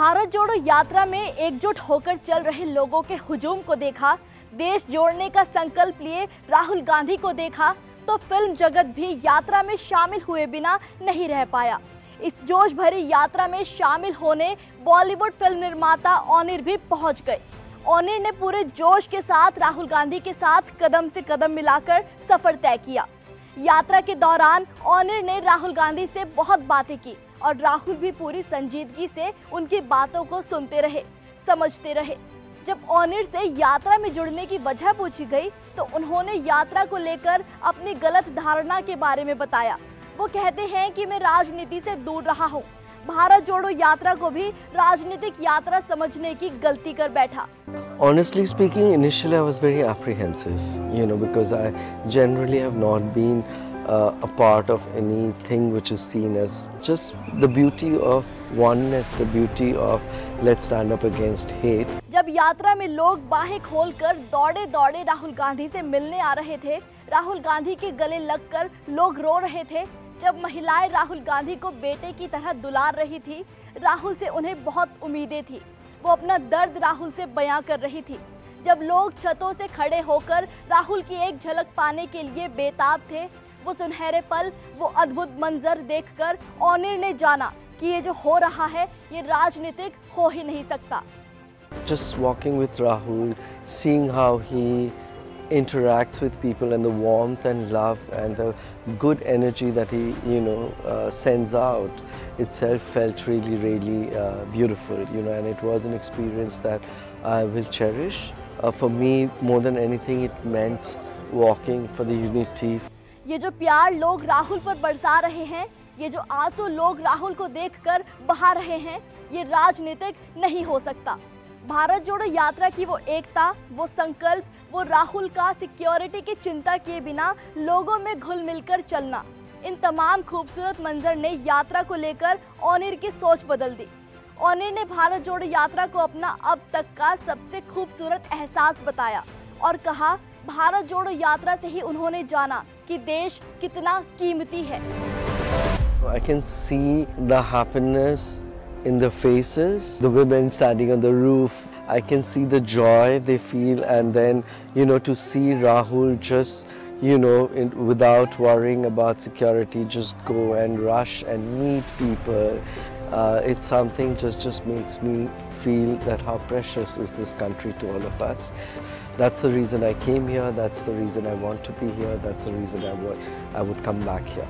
भारत जोड़ो यात्रा में एकजुट होकर चल रहे लोगों के हुजूम को देखा, देश जोड़ने का संकल्प लिए राहुल गांधी को देखा तो फिल्म जगत भी यात्रा में शामिल हुए बिना नहीं रह पाया। इस जोश भरी यात्रा में शामिल होने बॉलीवुड फिल्म निर्माता ओनिर भी पहुंच गए। ओनिर ने पूरे जोश के साथ राहुल गांधी के साथ कदम से कदम मिलाकर सफर तय किया। यात्रा के दौरान ओनिर ने राहुल गांधी से बहुत बातें की और राहुल भी पूरी संजीदगी से उनकी बातों को सुनते रहे, समझते रहे। जब ओनिर से यात्रा में जुड़ने की वजह पूछी गई तो उन्होंने यात्रा को लेकर अपनी गलत धारणा के बारे में बताया। वो कहते हैं कि मैं राजनीति से दूर रहा हूँ। भारत जोड़ो यात्रा को भी राजनीतिक यात्रा समझने की गलती कर बैठा। Honestly speaking, initially I was very apprehensive, because I generally have not been a part of anything which is seen as just the beauty of oneness, the beauty of let's stand up against hate. जब यात्रा में लोग बाहें खोलकर दौड़े दौड़े राहुल गांधी से मिलने आ रहे थे, राहुल गांधी के गले लगकर लोग रो रहे थे, जब महिलाएं राहुल गांधी को बेटे की तरह दुलार रही थी, राहुल से उन्हें बहुत उम्मीदें थी। वो अपना दर्द राहुल से बयां कर रही थी। जब लोग छतों से खड़े होकर राहुल की एक झलक पाने के लिए बेताब थे, वो सुनहरे पल, वो अद्भुत मंजर देखकर ओनिर ने जाना कि ये जो हो रहा है ये राजनीतिक हो ही नहीं सकता। Just walking with Rahul, seeing how he interacts with people and the warmth and love and the good energy that he sends out itself felt really beautiful, and it was an experience that I will cherish. For me, more than anything, it meant walking for the unity. ये जो प्यार लोग राहुल पर बरसा रहे हैं, ये जो आंसू लोग राहुल को देखकर बहा रहे हैं, ये राजनीतिक नहीं हो सकता। भारत जोड़ो यात्रा की वो एकता, वो संकल्प, वो राहुल का सिक्योरिटी की चिंता किए बिना लोगों में घुल मिलकर चलना, इन तमाम खूबसूरत मंजर ने यात्रा को लेकर ओनिर की सोच बदल दी। ओनिर ने भारत जोड़ो यात्रा को अपना अब तक का सबसे खूबसूरत एहसास बताया और कहा, भारत जोड़ो यात्रा से ही उन्होंने जाना कि देश कितना कीमती है। I can see the happiness in the faces, the women standing on the roof. I can see the joy they feel, and then to see Rahul just without worrying about security, just go and rush and meet people. It's something just makes me feel that how precious is this country to all of us. That's the reason I came here, that's the reason I want to be here, that's the reason I would come back here.